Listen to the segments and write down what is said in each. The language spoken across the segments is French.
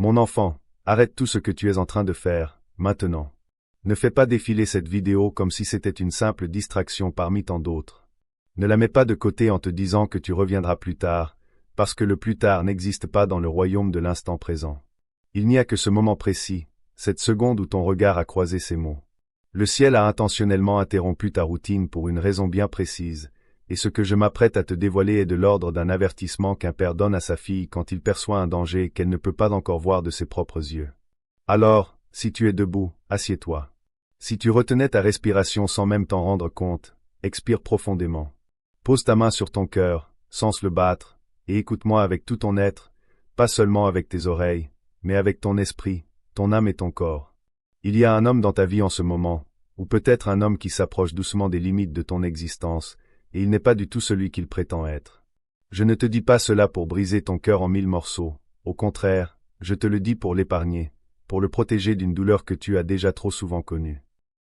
Mon enfant, arrête tout ce que tu es en train de faire, maintenant. Ne fais pas défiler cette vidéo comme si c'était une simple distraction parmi tant d'autres. Ne la mets pas de côté en te disant que tu reviendras plus tard, parce que le plus tard n'existe pas dans le royaume de l'instant présent. Il n'y a que ce moment précis, cette seconde où ton regard a croisé ces mots. Le ciel a intentionnellement interrompu ta routine pour une raison bien précise, et ce que je m'apprête à te dévoiler est de l'ordre d'un avertissement qu'un père donne à sa fille quand il perçoit un danger qu'elle ne peut pas encore voir de ses propres yeux. Alors, si tu es debout, assieds-toi. Si tu retenais ta respiration sans même t'en rendre compte, expire profondément. Pose ta main sur ton cœur, sens le battre, et écoute-moi avec tout ton être, pas seulement avec tes oreilles, mais avec ton esprit, ton âme et ton corps. Il y a un homme dans ta vie en ce moment, ou peut-être un homme qui s'approche doucement des limites de ton existence, et il n'est pas du tout celui qu'il prétend être. Je ne te dis pas cela pour briser ton cœur en 1000 morceaux, au contraire, je te le dis pour l'épargner, pour le protéger d'une douleur que tu as déjà trop souvent connue.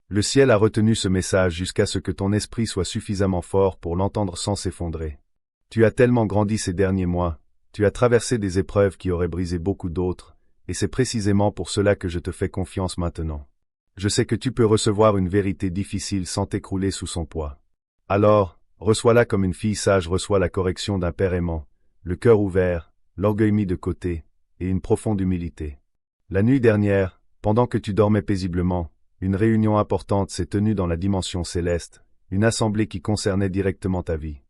Le ciel a retenu ce message jusqu'à ce que ton esprit soit suffisamment fort pour l'entendre sans s'effondrer. Tu as tellement grandi ces derniers mois, tu as traversé des épreuves qui auraient brisé beaucoup d'autres, et c'est précisément pour cela que je te fais confiance maintenant. Je sais que tu peux recevoir une vérité difficile sans t'écrouler sous son poids. Alors, reçois-la comme une fille sage reçoit la correction d'un père aimant, le cœur ouvert, l'orgueil mis de côté, et une profonde humilité. La nuit dernière, pendant que tu dormais paisiblement, une réunion importante s'est tenue dans la dimension céleste, une assemblée qui concernait directement ta vie.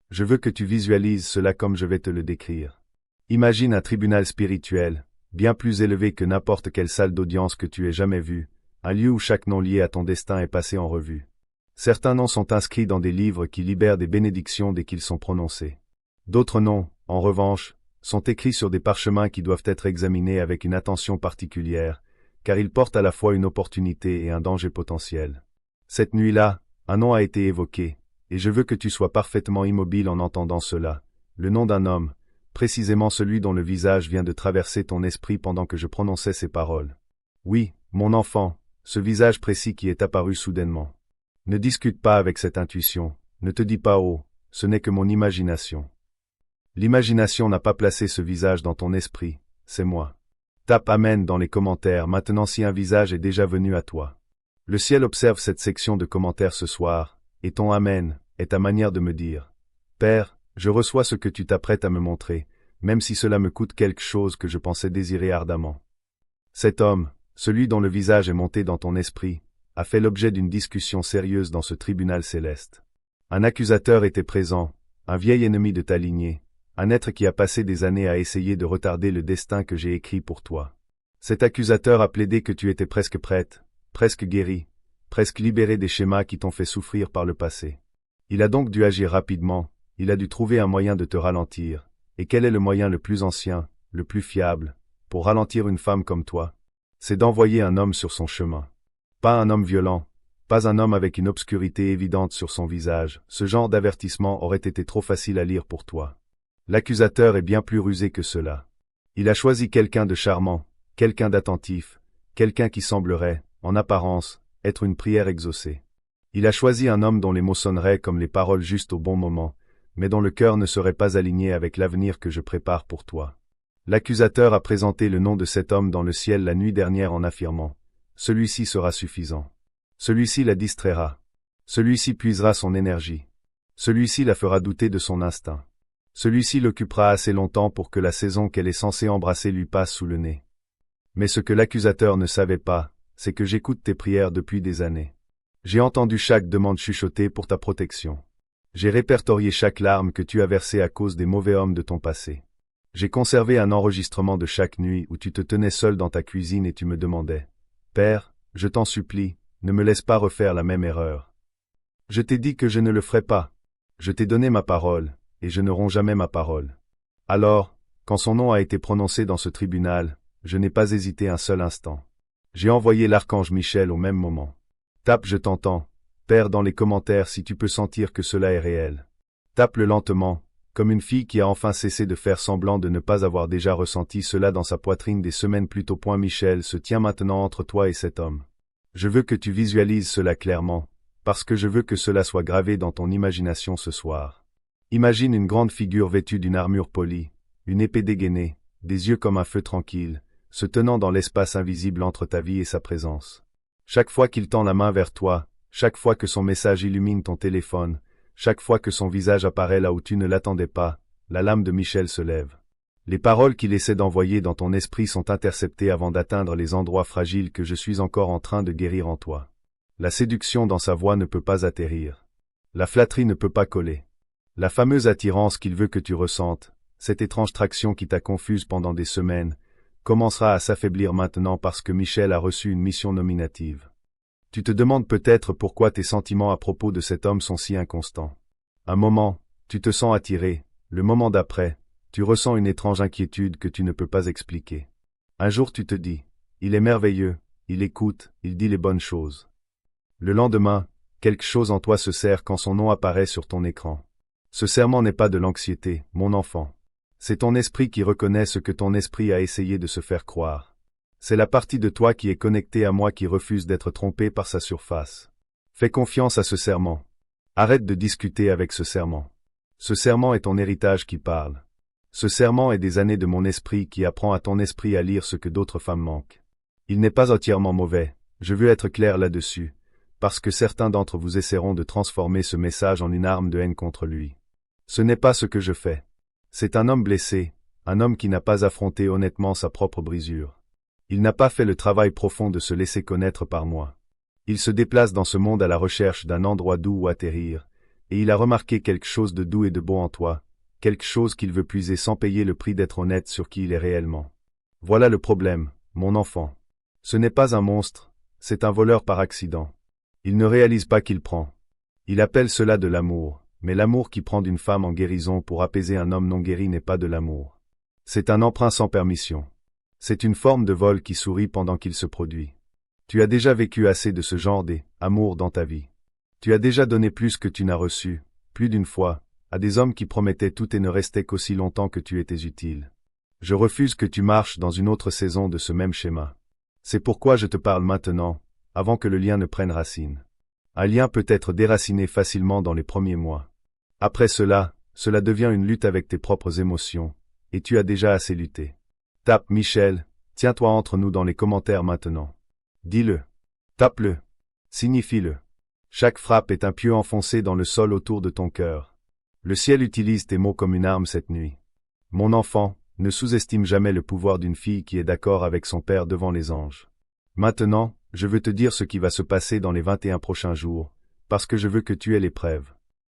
Je veux que tu visualises cela comme je vais te le décrire. Imagine un tribunal spirituel, bien plus élevé que n'importe quelle salle d'audience que tu aies jamais vue, un lieu où chaque nom lié à ton destin est passé en revue. Certains noms sont inscrits dans des livres qui libèrent des bénédictions dès qu'ils sont prononcés. D'autres noms, en revanche, sont écrits sur des parchemins qui doivent être examinés avec une attention particulière, car ils portent à la fois une opportunité et un danger potentiel. Cette nuit-là, un nom a été évoqué, et je veux que tu sois parfaitement immobile en entendant cela, le nom d'un homme, précisément celui dont le visage vient de traverser ton esprit pendant que je prononçais ces paroles. Oui, mon enfant, ce visage précis qui est apparu soudainement. Ne discute pas avec cette intuition, ne te dis pas « oh, ce n'est que mon imagination ». L'imagination n'a pas placé ce visage dans ton esprit, c'est moi. Tape « Amen » dans les commentaires maintenant si un visage est déjà venu à toi. Le ciel observe cette section de commentaires ce soir, et ton « Amen » est ta manière de me dire « Père, je reçois ce que tu t'apprêtes à me montrer, même si cela me coûte quelque chose que je pensais désirer ardemment. » Cet homme, celui dont le visage est monté dans ton esprit, a fait l'objet d'une discussion sérieuse dans ce tribunal céleste. Un accusateur était présent, un vieil ennemi de ta lignée, un être qui a passé des années à essayer de retarder le destin que j'ai écrit pour toi. Cet accusateur a plaidé que tu étais presque prête, presque guérie, presque libérée des schémas qui t'ont fait souffrir par le passé. Il a donc dû agir rapidement, il a dû trouver un moyen de te ralentir. Et quel est le moyen le plus ancien, le plus fiable, pour ralentir une femme comme toi? C'est d'envoyer un homme sur son chemin. Pas un homme violent, pas un homme avec une obscurité évidente sur son visage, ce genre d'avertissement aurait été trop facile à lire pour toi. L'accusateur est bien plus rusé que cela. Il a choisi quelqu'un de charmant, quelqu'un d'attentif, quelqu'un qui semblerait, en apparence, être une prière exaucée. Il a choisi un homme dont les mots sonneraient comme les paroles justes au bon moment, mais dont le cœur ne serait pas aligné avec l'avenir que je prépare pour toi. L'accusateur a présenté le nom de cet homme dans le ciel la nuit dernière en affirmant « Celui-ci sera suffisant. Celui-ci la distraira. Celui-ci puisera son énergie. Celui-ci la fera douter de son instinct. Celui-ci l'occupera assez longtemps pour que la saison qu'elle est censée embrasser lui passe sous le nez. » Mais ce que l'accusateur ne savait pas, c'est que j'écoute tes prières depuis des années. J'ai entendu chaque demande chuchotée pour ta protection. J'ai répertorié chaque larme que tu as versée à cause des mauvais hommes de ton passé. J'ai conservé un enregistrement de chaque nuit où tu te tenais seul dans ta cuisine et tu me demandais « Père, je t'en supplie, ne me laisse pas refaire la même erreur. » Je t'ai dit que je ne le ferai pas. Je t'ai donné ma parole, et je ne romps jamais ma parole. Alors, quand son nom a été prononcé dans ce tribunal, je n'ai pas hésité un seul instant. J'ai envoyé l'archange Michel au même moment. Tape « Je t'entends », Père dans les commentaires si tu peux sentir que cela est réel. Tape-le lentement, comme une fille qui a enfin cessé de faire semblant de ne pas avoir déjà ressenti cela dans sa poitrine des semaines plus tôt. Michel se tient maintenant entre toi et cet homme. Je veux que tu visualises cela clairement, parce que je veux que cela soit gravé dans ton imagination ce soir. Imagine une grande figure vêtue d'une armure polie, une épée dégainée, des yeux comme un feu tranquille, se tenant dans l'espace invisible entre ta vie et sa présence. Chaque fois qu'il tend la main vers toi, chaque fois que son message illumine ton téléphone, chaque fois que son visage apparaît là où tu ne l'attendais pas, la lame de Michel se lève. Les paroles qu'il essaie d'envoyer dans ton esprit sont interceptées avant d'atteindre les endroits fragiles que je suis encore en train de guérir en toi. La séduction dans sa voix ne peut pas atterrir. La flatterie ne peut pas coller. La fameuse attirance qu'il veut que tu ressentes, cette étrange traction qui t'a confuse pendant des semaines, commencera à s'affaiblir maintenant parce que Michel a reçu une mission nominative. Tu te demandes peut-être pourquoi tes sentiments à propos de cet homme sont si inconstants. Un moment, tu te sens attiré, le moment d'après, tu ressens une étrange inquiétude que tu ne peux pas expliquer. Un jour tu te dis, il est merveilleux, il écoute, il dit les bonnes choses. Le lendemain, quelque chose en toi se serre quand son nom apparaît sur ton écran. Ce serrement n'est pas de l'anxiété, mon enfant. C'est ton esprit qui reconnaît ce que ton esprit a essayé de se faire croire. C'est la partie de toi qui est connectée à moi qui refuse d'être trompée par sa surface. Fais confiance à ce serment. Arrête de discuter avec ce serment. Ce serment est ton héritage qui parle. Ce serment est des années de mon esprit qui apprend à ton esprit à lire ce que d'autres femmes manquent. Il n'est pas entièrement mauvais, je veux être clair là-dessus, parce que certains d'entre vous essaieront de transformer ce message en une arme de haine contre lui. Ce n'est pas ce que je fais. C'est un homme blessé, un homme qui n'a pas affronté honnêtement sa propre brisure. Il n'a pas fait le travail profond de se laisser connaître par moi. Il se déplace dans ce monde à la recherche d'un endroit doux où atterrir, et il a remarqué quelque chose de doux et de beau en toi, quelque chose qu'il veut puiser sans payer le prix d'être honnête sur qui il est réellement. Voilà le problème, mon enfant. Ce n'est pas un monstre, c'est un voleur par accident. Il ne réalise pas qu'il prend. Il appelle cela de l'amour, mais l'amour qui prend d'une femme en guérison pour apaiser un homme non guéri n'est pas de l'amour. C'est un emprunt sans permission. C'est une forme de vol qui sourit pendant qu'il se produit. Tu as déjà vécu assez de ce genre d'amour dans ta vie. Tu as déjà donné plus que tu n'as reçu, plus d'une fois, à des hommes qui promettaient tout et ne restaient qu'aussi longtemps que tu étais utile. Je refuse que tu marches dans une autre saison de ce même schéma. C'est pourquoi je te parle maintenant, avant que le lien ne prenne racine. Un lien peut être déraciné facilement dans les premiers mois. Après cela, cela devient une lutte avec tes propres émotions, et tu as déjà assez lutté. Tape Michel, tiens-toi entre nous dans les commentaires maintenant. Dis-le. Tape-le. Signifie-le. Chaque frappe est un pieu enfoncé dans le sol autour de ton cœur. Le ciel utilise tes mots comme une arme cette nuit. Mon enfant, ne sous-estime jamais le pouvoir d'une fille qui est d'accord avec son père devant les anges. Maintenant, je veux te dire ce qui va se passer dans les 21 prochains jours, parce que je veux que tu aies l'épreuve.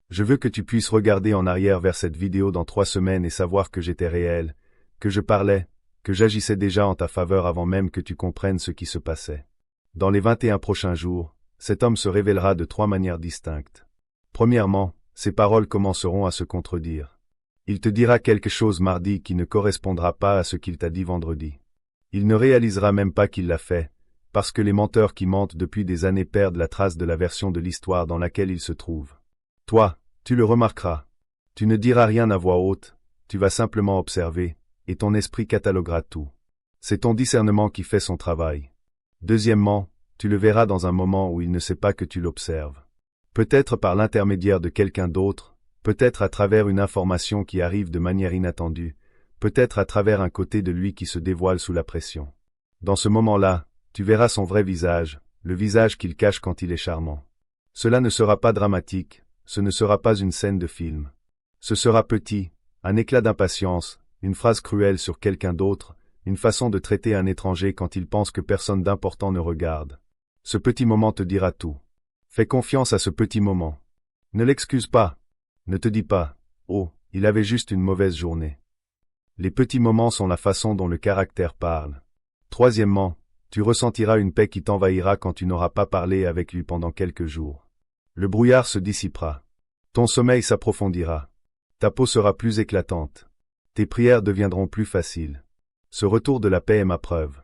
Je veux que tu puisses regarder en arrière vers cette vidéo dans 3 semaines et savoir que j'étais réel, que je parlais, que j'agissais déjà en ta faveur avant même que tu comprennes ce qui se passait. Dans les 21 prochains jours, cet homme se révélera de 3 manières distinctes. Premièrement, ses paroles commenceront à se contredire. Il te dira quelque chose mardi qui ne correspondra pas à ce qu'il t'a dit vendredi. Il ne réalisera même pas qu'il l'a fait, parce que les menteurs qui mentent depuis des années perdent la trace de la version de l'histoire dans laquelle ils se trouvent. Toi, tu le remarqueras. Tu ne diras rien à voix haute, tu vas simplement observer, et ton esprit cataloguera tout. C'est ton discernement qui fait son travail. Deuxièmement, tu le verras dans un moment où il ne sait pas que tu l'observes. Peut-être par l'intermédiaire de quelqu'un d'autre, peut-être à travers une information qui arrive de manière inattendue, peut-être à travers un côté de lui qui se dévoile sous la pression. Dans ce moment-là, tu verras son vrai visage, le visage qu'il cache quand il est charmant. Cela ne sera pas dramatique, ce ne sera pas une scène de film. Ce sera petit, un éclat d'impatience, une phrase cruelle sur quelqu'un d'autre, une façon de traiter un étranger quand il pense que personne d'important ne regarde. Ce petit moment te dira tout. Fais confiance à ce petit moment. Ne l'excuse pas. Ne te dis pas, « Oh, il avait juste une mauvaise journée ». Les petits moments sont la façon dont le caractère parle. Troisièmement, tu ressentiras une paix qui t'envahira quand tu n'auras pas parlé avec lui pendant quelques jours. Le brouillard se dissipera. Ton sommeil s'approfondira. Ta peau sera plus éclatante. Tes prières deviendront plus faciles. Ce retour de la paix est ma preuve.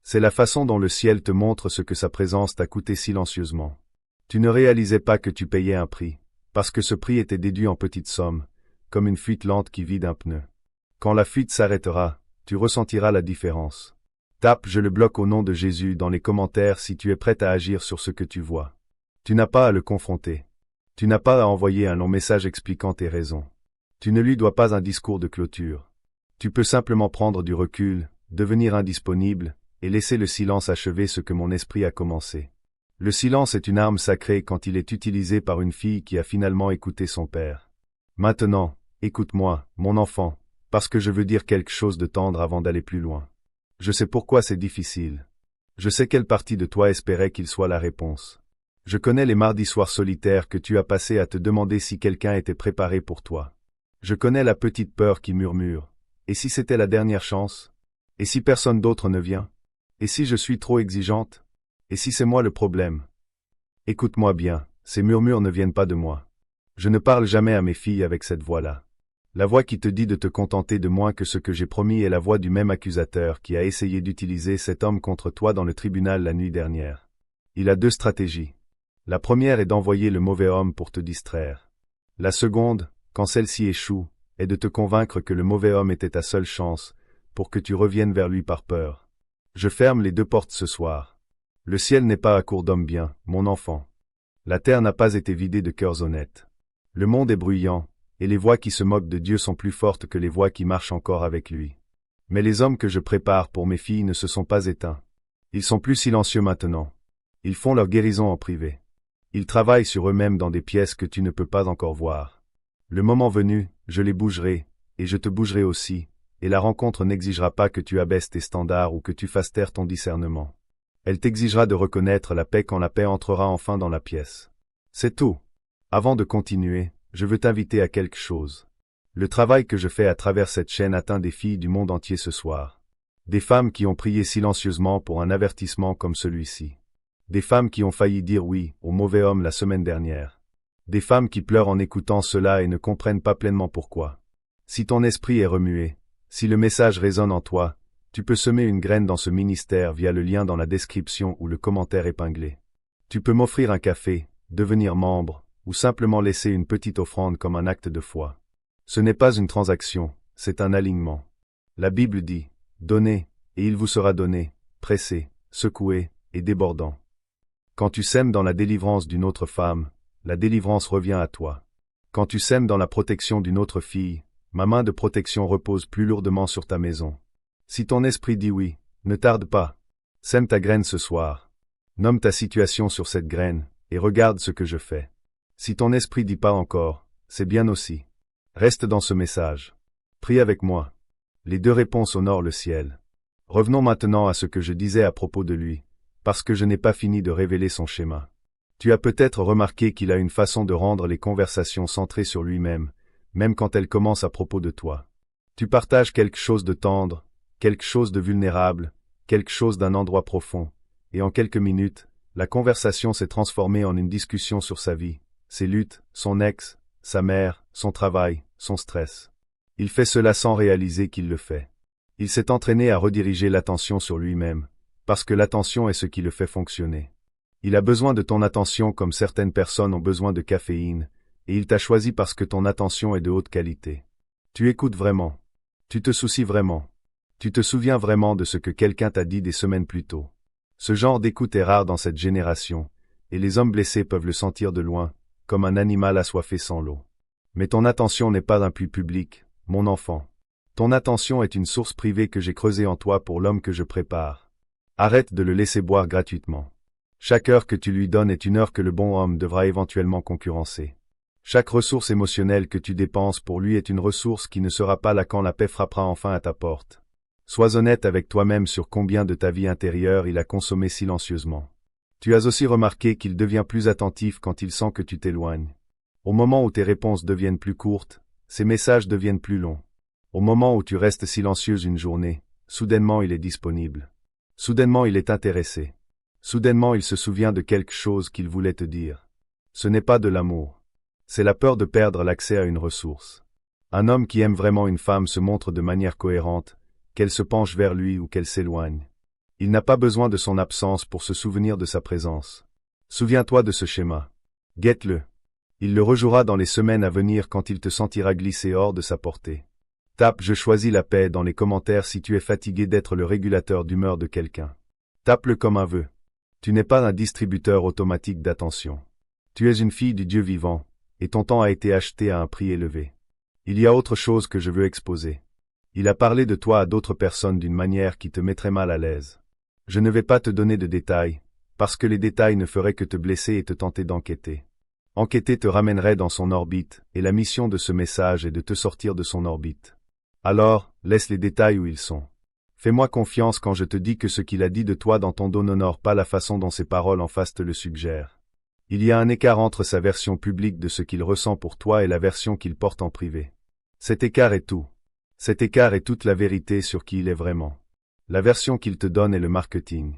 C'est la façon dont le ciel te montre ce que sa présence t'a coûté silencieusement. Tu ne réalisais pas que tu payais un prix, parce que ce prix était déduit en petites sommes, comme une fuite lente qui vide un pneu. Quand la fuite s'arrêtera, tu ressentiras la différence. Tape « Je le bloque au nom de Jésus » dans les commentaires si tu es prêt à agir sur ce que tu vois. Tu n'as pas à le confronter. Tu n'as pas à envoyer un long message expliquant tes raisons. Tu ne lui dois pas un discours de clôture. Tu peux simplement prendre du recul, devenir indisponible, et laisser le silence achever ce que mon esprit a commencé. Le silence est une arme sacrée quand il est utilisé par une fille qui a finalement écouté son père. Maintenant, écoute-moi, mon enfant, parce que je veux dire quelque chose de tendre avant d'aller plus loin. Je sais pourquoi c'est difficile. Je sais quelle partie de toi espérait qu'il soit la réponse. Je connais les mardis soirs solitaires que tu as passés à te demander si quelqu'un était préparé pour toi. Je connais la petite peur qui murmure. Et si c'était la dernière chance? Et si personne d'autre ne vient? Et si je suis trop exigeante? Et si c'est moi le problème? Écoute-moi bien, ces murmures ne viennent pas de moi. Je ne parle jamais à mes filles avec cette voix-là. La voix qui te dit de te contenter de moins que ce que j'ai promis est la voix du même accusateur qui a essayé d'utiliser cet homme contre toi dans le tribunal la nuit dernière. Il a deux stratégies. La première est d'envoyer le mauvais homme pour te distraire. La seconde, quand celle-ci échoue, est de te convaincre que le mauvais homme était ta seule chance, pour que tu reviennes vers lui par peur. Je ferme les deux portes ce soir. Le ciel n'est pas à court d'hommes bien, mon enfant. La terre n'a pas été vidée de cœurs honnêtes. Le monde est bruyant, et les voix qui se moquent de Dieu sont plus fortes que les voix qui marchent encore avec lui. Mais les hommes que je prépare pour mes filles ne se sont pas éteints. Ils sont plus silencieux maintenant. Ils font leur guérison en privé. Ils travaillent sur eux-mêmes dans des pièces que tu ne peux pas encore voir. Le moment venu, je les bougerai, et je te bougerai aussi, et la rencontre n'exigera pas que tu abaisses tes standards ou que tu fasses taire ton discernement. Elle t'exigera de reconnaître la paix quand la paix entrera enfin dans la pièce. C'est tout. Avant de continuer, je veux t'inviter à quelque chose. Le travail que je fais à travers cette chaîne atteint des filles du monde entier ce soir. Des femmes qui ont prié silencieusement pour un avertissement comme celui-ci. Des femmes qui ont failli dire oui au mauvais homme la semaine dernière. Des femmes qui pleurent en écoutant cela et ne comprennent pas pleinement pourquoi. Si ton esprit est remué, si le message résonne en toi, tu peux semer une graine dans ce ministère via le lien dans la description ou le commentaire épinglé. Tu peux m'offrir un café, devenir membre, ou simplement laisser une petite offrande comme un acte de foi. Ce n'est pas une transaction, c'est un alignement. La Bible dit, « Donnez, et il vous sera donné, pressé, secoué et débordant. » Quand tu sèmes dans la délivrance d'une autre femme, la délivrance revient à toi. Quand tu sèmes dans la protection d'une autre fille, ma main de protection repose plus lourdement sur ta maison. Si ton esprit dit oui, ne tarde pas. Sème ta graine ce soir. Nomme ta situation sur cette graine, et regarde ce que je fais. Si ton esprit dit pas encore, c'est bien aussi. Reste dans ce message. Prie avec moi. Les deux réponses honorent le ciel. Revenons maintenant à ce que je disais à propos de lui, parce que je n'ai pas fini de révéler son schéma. Tu as peut-être remarqué qu'il a une façon de rendre les conversations centrées sur lui-même, même quand elles commencent à propos de toi. Tu partages quelque chose de tendre, quelque chose de vulnérable, quelque chose d'un endroit profond, et en quelques minutes, la conversation s'est transformée en une discussion sur sa vie, ses luttes, son ex, sa mère, son travail, son stress. Il fait cela sans réaliser qu'il le fait. Il s'est entraîné à rediriger l'attention sur lui-même, parce que l'attention est ce qui le fait fonctionner. Il a besoin de ton attention comme certaines personnes ont besoin de caféine, et il t'a choisi parce que ton attention est de haute qualité. Tu écoutes vraiment. Tu te soucies vraiment. Tu te souviens vraiment de ce que quelqu'un t'a dit des semaines plus tôt. Ce genre d'écoute est rare dans cette génération, et les hommes blessés peuvent le sentir de loin, comme un animal assoiffé sans l'eau. Mais ton attention n'est pas un puits public, mon enfant. Ton attention est une source privée que j'ai creusée en toi pour l'homme que je prépare. Arrête de le laisser boire gratuitement. Chaque heure que tu lui donnes est une heure que le bon homme devra éventuellement concurrencer. Chaque ressource émotionnelle que tu dépenses pour lui est une ressource qui ne sera pas là quand la paix frappera enfin à ta porte. Sois honnête avec toi-même sur combien de ta vie intérieure il a consommé silencieusement. Tu as aussi remarqué qu'il devient plus attentif quand il sent que tu t'éloignes. Au moment où tes réponses deviennent plus courtes, ses messages deviennent plus longs. Au moment où tu restes silencieuse une journée, soudainement il est disponible. Soudainement il est intéressé. Soudainement il se souvient de quelque chose qu'il voulait te dire. Ce n'est pas de l'amour. C'est la peur de perdre l'accès à une ressource. Un homme qui aime vraiment une femme se montre de manière cohérente, qu'elle se penche vers lui ou qu'elle s'éloigne. Il n'a pas besoin de son absence pour se souvenir de sa présence. Souviens-toi de ce schéma. Guette-le. Il le rejouera dans les semaines à venir quand il te sentira glisser hors de sa portée. Tape « Je choisis la paix » dans les commentaires si tu es fatigué d'être le régulateur d'humeur de quelqu'un. Tape-le comme un vœu. Tu n'es pas un distributeur automatique d'attention. Tu es une fille du Dieu vivant, et ton temps a été acheté à un prix élevé. Il y a autre chose que je veux exposer. Il a parlé de toi à d'autres personnes d'une manière qui te mettrait mal à l'aise. Je ne vais pas te donner de détails, parce que les détails ne feraient que te blesser et te tenter d'enquêter. Enquêter te ramènerait dans son orbite, et la mission de ce message est de te sortir de son orbite. Alors, laisse les détails où ils sont. Fais-moi confiance quand je te dis que ce qu'il a dit de toi dans ton dos n'honore pas la façon dont ses paroles en face te le suggèrent. Il y a un écart entre sa version publique de ce qu'il ressent pour toi et la version qu'il porte en privé. Cet écart est tout. Cet écart est toute la vérité sur qui il est vraiment. La version qu'il te donne est le marketing.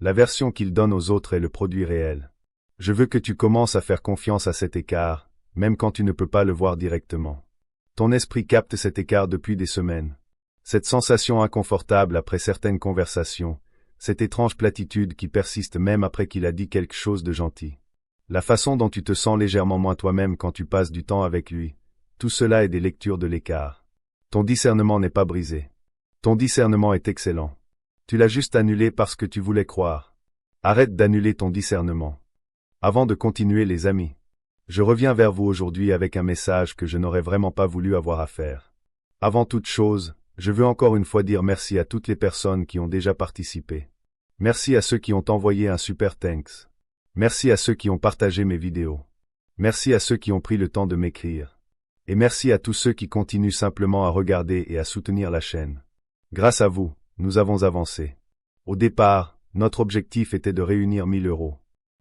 La version qu'il donne aux autres est le produit réel. Je veux que tu commences à faire confiance à cet écart, même quand tu ne peux pas le voir directement. Ton esprit capte cet écart depuis des semaines. Cette sensation inconfortable après certaines conversations, cette étrange platitude qui persiste même après qu'il a dit quelque chose de gentil. La façon dont tu te sens légèrement moins toi-même quand tu passes du temps avec lui, tout cela est des lectures de l'écart. Ton discernement n'est pas brisé. Ton discernement est excellent. Tu l'as juste annulé parce que tu voulais croire. Arrête d'annuler ton discernement. Avant de continuer les amis, je reviens vers vous aujourd'hui avec un message que je n'aurais vraiment pas voulu avoir à faire. Avant toute chose, je veux encore une fois dire merci à toutes les personnes qui ont déjà participé. Merci à ceux qui ont envoyé un super thanks. Merci à ceux qui ont partagé mes vidéos. Merci à ceux qui ont pris le temps de m'écrire. Et merci à tous ceux qui continuent simplement à regarder et à soutenir la chaîne. Grâce à vous, nous avons avancé. Au départ, notre objectif était de réunir 1000 €.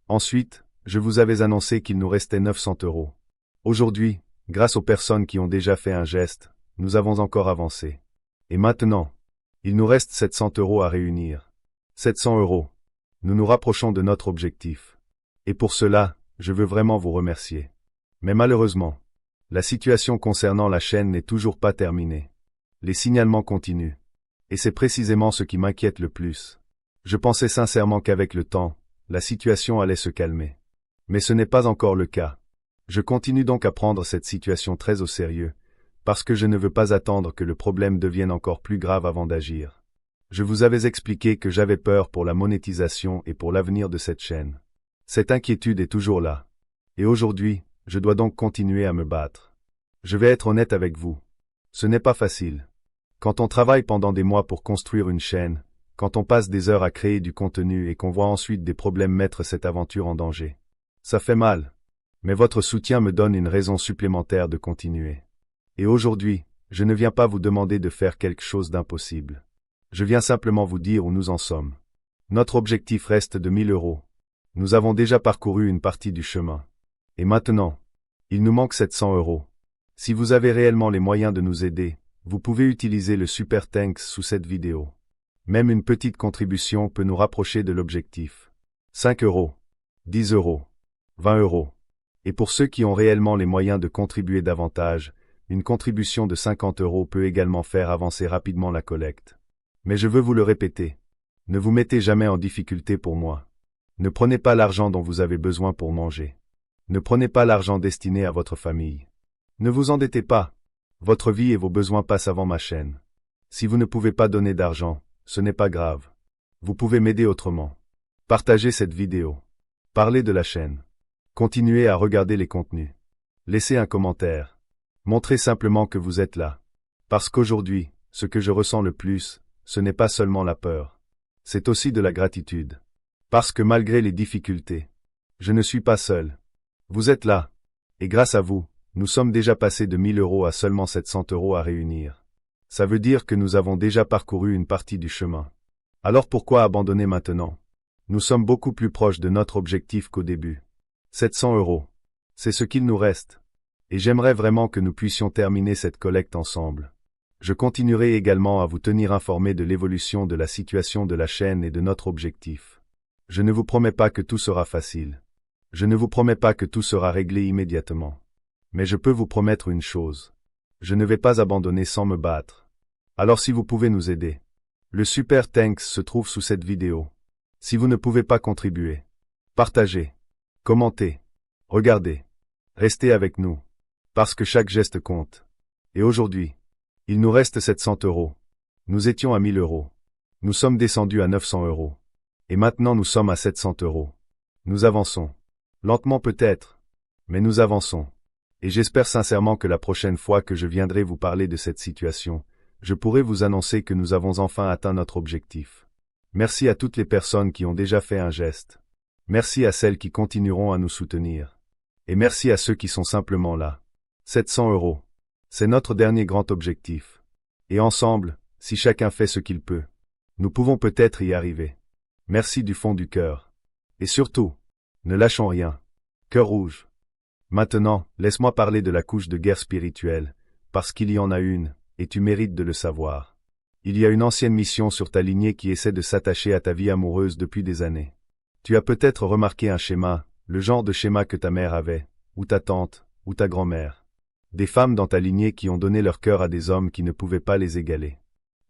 Ensuite, je vous avais annoncé qu'il nous restait 900 €. Aujourd'hui, grâce aux personnes qui ont déjà fait un geste, nous avons encore avancé. Et maintenant, il nous reste 700 € à réunir. 700 €. Nous nous rapprochons de notre objectif. Et pour cela, je veux vraiment vous remercier. Mais malheureusement, la situation concernant la chaîne n'est toujours pas terminée. Les signalements continuent. Et c'est précisément ce qui m'inquiète le plus. Je pensais sincèrement qu'avec le temps, la situation allait se calmer. Mais ce n'est pas encore le cas. Je continue donc à prendre cette situation très au sérieux, parce que je ne veux pas attendre que le problème devienne encore plus grave avant d'agir. Je vous avais expliqué que j'avais peur pour la monétisation et pour l'avenir de cette chaîne. Cette inquiétude est toujours là. Et aujourd'hui, je dois donc continuer à me battre. Je vais être honnête avec vous. Ce n'est pas facile. Quand on travaille pendant des mois pour construire une chaîne, quand on passe des heures à créer du contenu et qu'on voit ensuite des problèmes mettre cette aventure en danger. Ça fait mal. Mais votre soutien me donne une raison supplémentaire de continuer. Et aujourd'hui, je ne viens pas vous demander de faire quelque chose d'impossible. Je viens simplement vous dire où nous en sommes. Notre objectif reste de 1000 €. Nous avons déjà parcouru une partie du chemin. Et maintenant, il nous manque 700 €. Si vous avez réellement les moyens de nous aider, vous pouvez utiliser le super thanks sous cette vidéo. Même une petite contribution peut nous rapprocher de l'objectif. 5 €, 10 €, 20 €. Et pour ceux qui ont réellement les moyens de contribuer davantage, une contribution de 50 € peut également faire avancer rapidement la collecte. Mais je veux vous le répéter. Ne vous mettez jamais en difficulté pour moi. Ne prenez pas l'argent dont vous avez besoin pour manger. Ne prenez pas l'argent destiné à votre famille. Ne vous endettez pas. Votre vie et vos besoins passent avant ma chaîne. Si vous ne pouvez pas donner d'argent, ce n'est pas grave. Vous pouvez m'aider autrement. Partagez cette vidéo. Parlez de la chaîne. Continuez à regarder les contenus. Laissez un commentaire. Montrez simplement que vous êtes là. Parce qu'aujourd'hui, ce que je ressens le plus, ce n'est pas seulement la peur. C'est aussi de la gratitude. Parce que malgré les difficultés, je ne suis pas seul. Vous êtes là. Et grâce à vous, nous sommes déjà passés de 1000 € à seulement 700 € à réunir. Ça veut dire que nous avons déjà parcouru une partie du chemin. Alors pourquoi abandonner maintenant? Nous sommes beaucoup plus proches de notre objectif qu'au début. 700 €. C'est ce qu'il nous reste. Et j'aimerais vraiment que nous puissions terminer cette collecte ensemble. Je continuerai également à vous tenir informé de l'évolution de la situation de la chaîne et de notre objectif. Je ne vous promets pas que tout sera facile. Je ne vous promets pas que tout sera réglé immédiatement. Mais je peux vous promettre une chose. Je ne vais pas abandonner sans me battre. Alors si vous pouvez nous aider. Le super thanks se trouve sous cette vidéo. Si vous ne pouvez pas contribuer, partagez, commentez, regardez, restez avec nous. Parce que chaque geste compte. Et aujourd'hui, il nous reste 700 €. Nous étions à 1000 €. Nous sommes descendus à 900 €. Et maintenant nous sommes à 700 €. Nous avançons. Lentement peut-être. Mais nous avançons. Et j'espère sincèrement que la prochaine fois que je viendrai vous parler de cette situation, je pourrais vous annoncer que nous avons enfin atteint notre objectif. Merci à toutes les personnes qui ont déjà fait un geste. Merci à celles qui continueront à nous soutenir. Et merci à ceux qui sont simplement là. 700 €. C'est notre dernier grand objectif. Et ensemble, si chacun fait ce qu'il peut, nous pouvons peut-être y arriver. Merci du fond du cœur. Et surtout, ne lâchons rien. Cœur rouge. Maintenant, laisse-moi parler de la couche de guerre spirituelle, parce qu'il y en a une, et tu mérites de le savoir. Il y a une ancienne mission sur ta lignée qui essaie de s'attacher à ta vie amoureuse depuis des années. Tu as peut-être remarqué un schéma, le genre de schéma que ta mère avait, ou ta tante, ou ta grand-mère. Des femmes dans ta lignée qui ont donné leur cœur à des hommes qui ne pouvaient pas les égaler.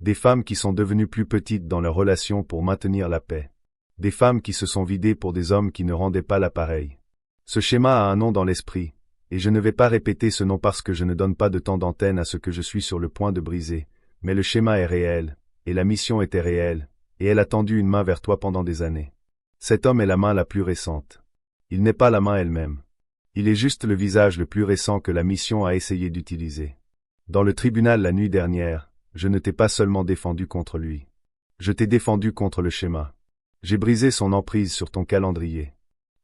Des femmes qui sont devenues plus petites dans leur relation pour maintenir la paix. Des femmes qui se sont vidées pour des hommes qui ne rendaient pas l'appareil. Ce schéma a un nom dans l'esprit, et je ne vais pas répéter ce nom parce que je ne donne pas de temps d'antenne à ce que je suis sur le point de briser, mais le schéma est réel, et la mission était réelle, et elle a tendu une main vers toi pendant des années. Cet homme est la main la plus récente. Il n'est pas la main elle-même. Il est juste le visage le plus récent que la mission a essayé d'utiliser. Dans le tribunal la nuit dernière, je ne t'ai pas seulement défendu contre lui. Je t'ai défendu contre le schéma. J'ai brisé son emprise sur ton calendrier.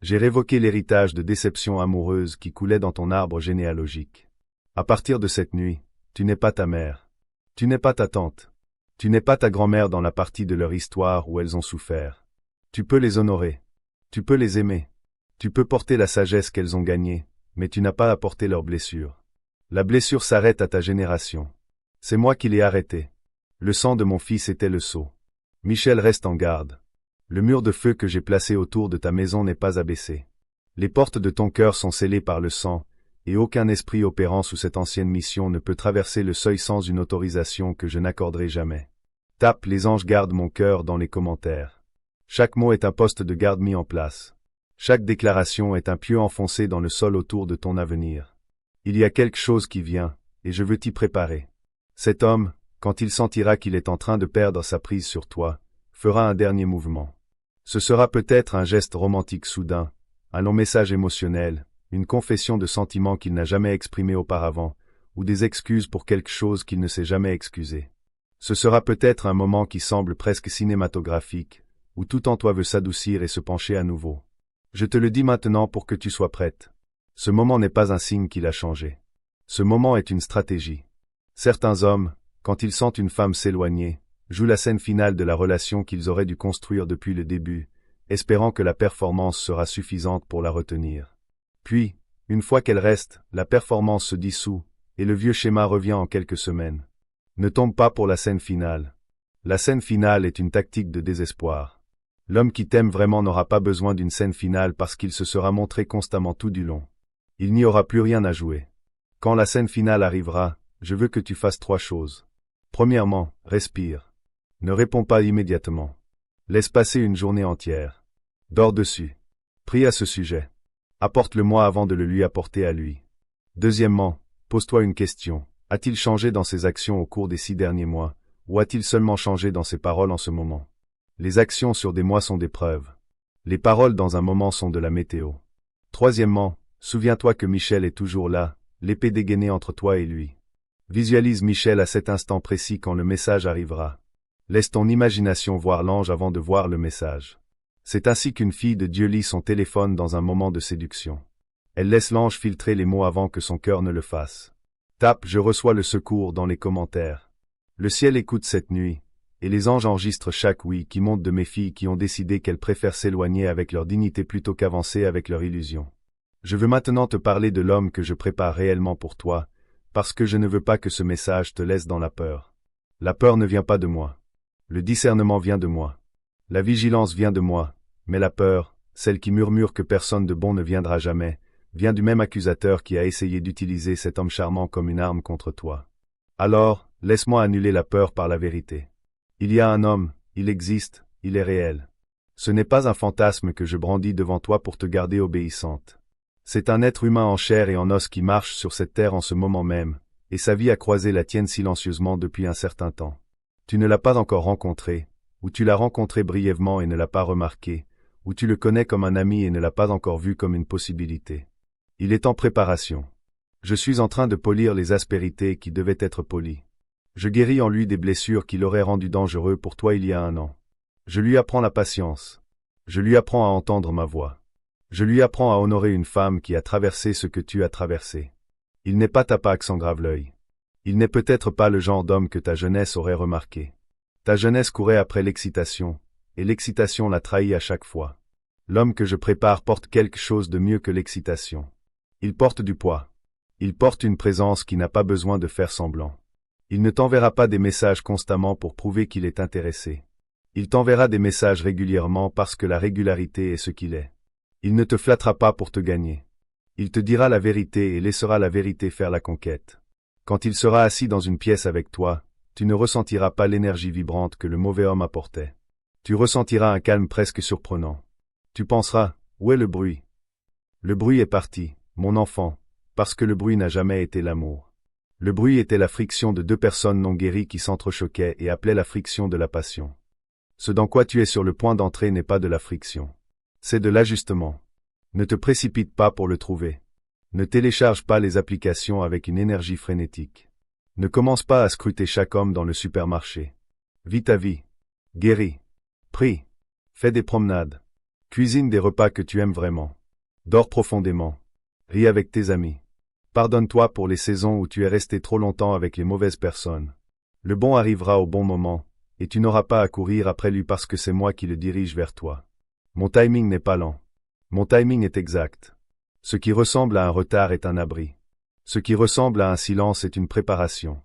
J'ai révoqué l'héritage de déception amoureuse qui coulait dans ton arbre généalogique. À partir de cette nuit, tu n'es pas ta mère. Tu n'es pas ta tante. Tu n'es pas ta grand-mère dans la partie de leur histoire où elles ont souffert. Tu peux les honorer. Tu peux les aimer. Tu peux porter la sagesse qu'elles ont gagnée, mais tu n'as pas à porter leurs blessures. La blessure s'arrête à ta génération. C'est moi qui l'ai arrêtée. Le sang de mon fils était le sceau. Michel reste en garde. Le mur de feu que j'ai placé autour de ta maison n'est pas abaissé. Les portes de ton cœur sont scellées par le sang, et aucun esprit opérant sous cette ancienne mission ne peut traverser le seuil sans une autorisation que je n'accorderai jamais. Tape les anges gardent mon cœur dans les commentaires. Chaque mot est un poste de garde mis en place. Chaque déclaration est un pieu enfoncé dans le sol autour de ton avenir. Il y a quelque chose qui vient, et je veux t'y préparer. Cet homme, quand il sentira qu'il est en train de perdre sa prise sur toi, fera un dernier mouvement. Ce sera peut-être un geste romantique soudain, un long message émotionnel, une confession de sentiments qu'il n'a jamais exprimé auparavant, ou des excuses pour quelque chose qu'il ne s'est jamais excusé. Ce sera peut-être un moment qui semble presque cinématographique, où tout en toi veut s'adoucir et se pencher à nouveau. Je te le dis maintenant pour que tu sois prête. Ce moment n'est pas un signe qu'il a changé. Ce moment est une stratégie. Certains hommes, quand ils sentent une femme s'éloigner, jouent la scène finale de la relation qu'ils auraient dû construire depuis le début, espérant que la performance sera suffisante pour la retenir. Puis, une fois qu'elle reste, la performance se dissout, et le vieux schéma revient en quelques semaines. Ne tombe pas pour la scène finale. La scène finale est une tactique de désespoir. L'homme qui t'aime vraiment n'aura pas besoin d'une scène finale parce qu'il se sera montré constamment tout du long. Il n'y aura plus rien à jouer. Quand la scène finale arrivera, je veux que tu fasses 3 choses. Premièrement, respire. Ne réponds pas immédiatement. Laisse passer une journée entière. Dors dessus. Prie à ce sujet. Apporte-le-moi avant de le lui apporter à lui. Deuxièmement, pose-toi une question. A-t-il changé dans ses actions au cours des 6 derniers mois, ou a-t-il seulement changé dans ses paroles en ce moment? Les actions sur des mois sont des preuves. Les paroles dans un moment sont de la météo. Troisièmement, souviens-toi que Michel est toujours là, l'épée dégainée entre toi et lui. Visualise Michel à cet instant précis quand le message arrivera. Laisse ton imagination voir l'ange avant de voir le message. C'est ainsi qu'une fille de Dieu lit son téléphone dans un moment de séduction. Elle laisse l'ange filtrer les mots avant que son cœur ne le fasse. Tape « Je reçois le secours » dans les commentaires. Le ciel écoute cette nuit, et les anges enregistrent chaque oui qui monte de mes filles qui ont décidé qu'elles préfèrent s'éloigner avec leur dignité plutôt qu'avancer avec leur illusion. Je veux maintenant te parler de l'homme que je prépare réellement pour toi, parce que je ne veux pas que ce message te laisse dans la peur. La peur ne vient pas de moi. Le discernement vient de moi. La vigilance vient de moi, mais la peur, celle qui murmure que personne de bon ne viendra jamais, vient du même accusateur qui a essayé d'utiliser cet homme charmant comme une arme contre toi. Alors, laisse-moi annuler la peur par la vérité. Il y a un homme, il existe, il est réel. Ce n'est pas un fantasme que je brandis devant toi pour te garder obéissante. C'est un être humain en chair et en os qui marche sur cette terre en ce moment même, et sa vie a croisé la tienne silencieusement depuis un certain temps. Tu ne l'as pas encore rencontré, ou tu l'as rencontré brièvement et ne l'as pas remarqué, ou tu le connais comme un ami et ne l'as pas encore vu comme une possibilité. Il est en préparation. Je suis en train de polir les aspérités qui devaient être polies. Je guéris en lui des blessures qui l'auraient rendu dangereux pour toi il y a 1 an. Je lui apprends la patience. Je lui apprends à entendre ma voix. Je lui apprends à honorer une femme qui a traversé ce que tu as traversé. Il n'est pas ta Pâque sans grave-l'œil. Il n'est peut-être pas le genre d'homme que ta jeunesse aurait remarqué. Ta jeunesse courait après l'excitation, et l'excitation l'a trahi à chaque fois. L'homme que je prépare porte quelque chose de mieux que l'excitation. Il porte du poids. Il porte une présence qui n'a pas besoin de faire semblant. Il ne t'enverra pas des messages constamment pour prouver qu'il est intéressé. Il t'enverra des messages régulièrement parce que la régularité est ce qu'il est. Il ne te flattera pas pour te gagner. Il te dira la vérité et laissera la vérité faire la conquête. Quand il sera assis dans une pièce avec toi, tu ne ressentiras pas l'énergie vibrante que le mauvais homme apportait. Tu ressentiras un calme presque surprenant. Tu penseras, où est le bruit? Le bruit est parti, mon enfant, parce que le bruit n'a jamais été l'amour. Le bruit était la friction de 2 personnes non guéries qui s'entrechoquaient et appelaient la friction de la passion. Ce dans quoi tu es sur le point d'entrer n'est pas de la friction. C'est de l'ajustement. Ne te précipite pas pour le trouver. Ne télécharge pas les applications avec une énergie frénétique. Ne commence pas à scruter chaque homme dans le supermarché. Vis ta vie. Guéris. Prie. Fais des promenades. Cuisine des repas que tu aimes vraiment. Dors profondément. Ris avec tes amis. Pardonne-toi pour les saisons où tu es resté trop longtemps avec les mauvaises personnes. Le bon arrivera au bon moment, et tu n'auras pas à courir après lui parce que c'est moi qui le dirige vers toi. Mon timing n'est pas lent. Mon timing est exact. Ce qui ressemble à un retard est un abri. Ce qui ressemble à un silence est une préparation.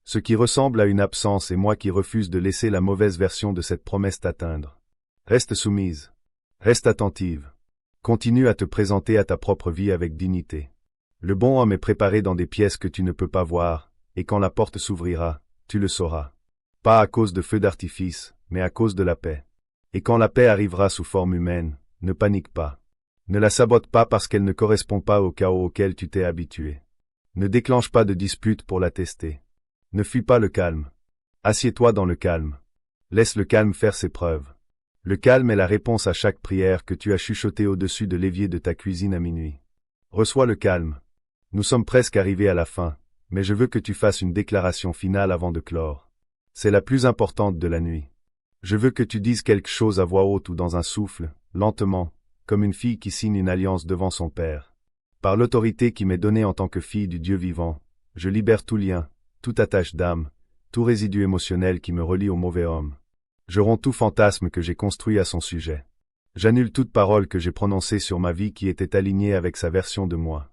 Ce qui ressemble à une absence est moi qui refuse de laisser la mauvaise version de cette promesse t'atteindre. Reste soumise. Reste attentive. Continue à te présenter à ta propre vie avec dignité. Le bon homme est préparé dans des pièces que tu ne peux pas voir, et quand la porte s'ouvrira, tu le sauras. Pas à cause de feux d'artifice, mais à cause de la paix. Et quand la paix arrivera sous forme humaine, ne panique pas. Ne la sabote pas parce qu'elle ne correspond pas au chaos auquel tu t'es habitué. Ne déclenche pas de dispute pour la tester. Ne fuis pas le calme. Assieds-toi dans le calme. Laisse le calme faire ses preuves. Le calme est la réponse à chaque prière que tu as chuchotée au-dessus de l'évier de ta cuisine à minuit. Reçois le calme. Nous sommes presque arrivés à la fin, mais je veux que tu fasses une déclaration finale avant de clore. C'est la plus importante de la nuit. Je veux que tu dises quelque chose à voix haute ou dans un souffle, lentement, comme une fille qui signe une alliance devant son père. Par l'autorité qui m'est donnée en tant que fille du Dieu vivant, je libère tout lien, toute attache d'âme, tout résidu émotionnel qui me relie au mauvais homme. Je romps tout fantasme que j'ai construit à son sujet. J'annule toute parole que j'ai prononcée sur ma vie qui était alignée avec sa version de moi.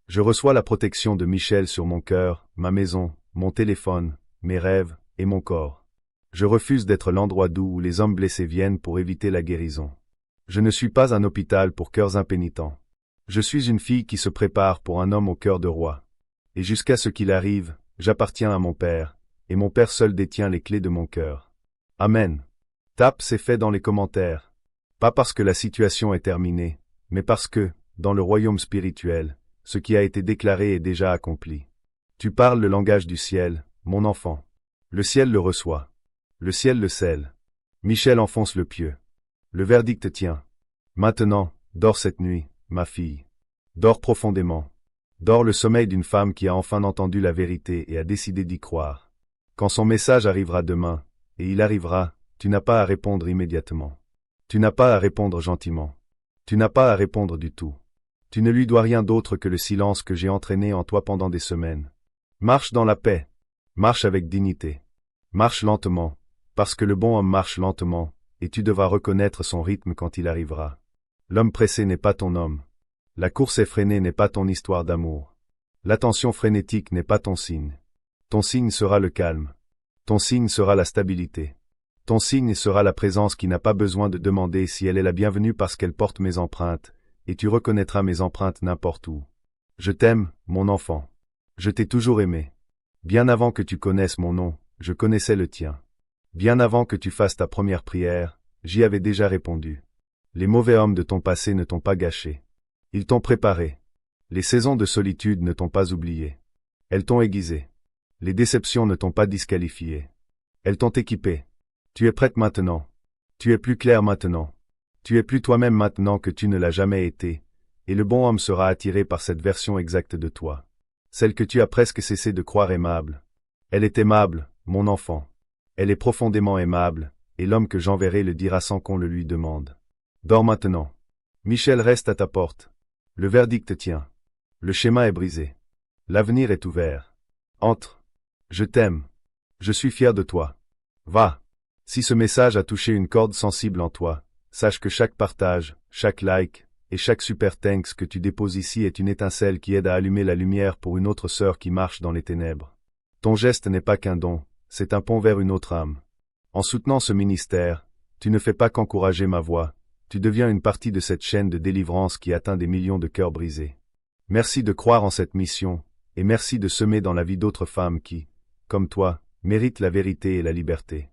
Je reçois la protection de Michel sur mon cœur, ma maison, mon téléphone, mes rêves et mon corps. Je refuse d'être l'endroit d'où les hommes blessés viennent pour éviter la guérison. Je ne suis pas un hôpital pour cœurs impénitents. Je suis une fille qui se prépare pour un homme au cœur de roi. Et jusqu'à ce qu'il arrive, j'appartiens à mon Père, et mon Père seul détient les clés de mon cœur. Amen. Tape c'est fait dans les commentaires. Pas parce que la situation est terminée, mais parce que, dans le royaume spirituel, ce qui a été déclaré est déjà accompli. Tu parles le langage du ciel, mon enfant. Le ciel le reçoit. Le ciel le scelle. Michel enfonce le pieu. Le verdict tient. Maintenant, dors cette nuit, ma fille. Dors profondément. Dors le sommeil d'une femme qui a enfin entendu la vérité et a décidé d'y croire. Quand son message arrivera demain, et il arrivera, tu n'as pas à répondre immédiatement. Tu n'as pas à répondre gentiment. Tu n'as pas à répondre du tout. Tu ne lui dois rien d'autre que le silence que j'ai entraîné en toi pendant des semaines. Marche dans la paix. Marche avec dignité. Marche lentement, parce que le bon homme marche lentement, et tu devras reconnaître son rythme quand il arrivera. L'homme pressé n'est pas ton homme. La course effrénée n'est pas ton histoire d'amour. L'attention frénétique n'est pas ton signe. Ton signe sera le calme. Ton signe sera la stabilité. Ton signe sera la présence qui n'a pas besoin de demander si elle est la bienvenue parce qu'elle porte mes empreintes, et tu reconnaîtras mes empreintes n'importe où. Je t'aime, mon enfant. Je t'ai toujours aimé. Bien avant que tu connaisses mon nom, je connaissais le tien. Bien avant que tu fasses ta première prière, j'y avais déjà répondu. Les mauvais hommes de ton passé ne t'ont pas gâché. Ils t'ont préparé. Les saisons de solitude ne t'ont pas oublié. Elles t'ont aiguisé. Les déceptions ne t'ont pas disqualifié. Elles t'ont équipé. Tu es prête maintenant. Tu es plus clair maintenant. Tu es plus toi-même maintenant que tu ne l'as jamais été, et le bon homme sera attiré par cette version exacte de toi. Celle que tu as presque cessé de croire aimable. Elle est aimable, mon enfant. Elle est profondément aimable, et l'homme que j'enverrai le dira sans qu'on le lui demande. Dors maintenant. Michel reste à ta porte. Le verdict tient. Le schéma est brisé. L'avenir est ouvert. Entre. Je t'aime. Je suis fier de toi. Va. Si ce message a touché une corde sensible en toi, sache que chaque partage, chaque like, et chaque super thanks que tu déposes ici est une étincelle qui aide à allumer la lumière pour une autre sœur qui marche dans les ténèbres. Ton geste n'est pas qu'un don, c'est un pont vers une autre âme. En soutenant ce ministère, tu ne fais pas qu'encourager ma voix, tu deviens une partie de cette chaîne de délivrance qui atteint des millions de cœurs brisés. Merci de croire en cette mission, et merci de semer dans la vie d'autres femmes qui, comme toi, méritent la vérité et la liberté.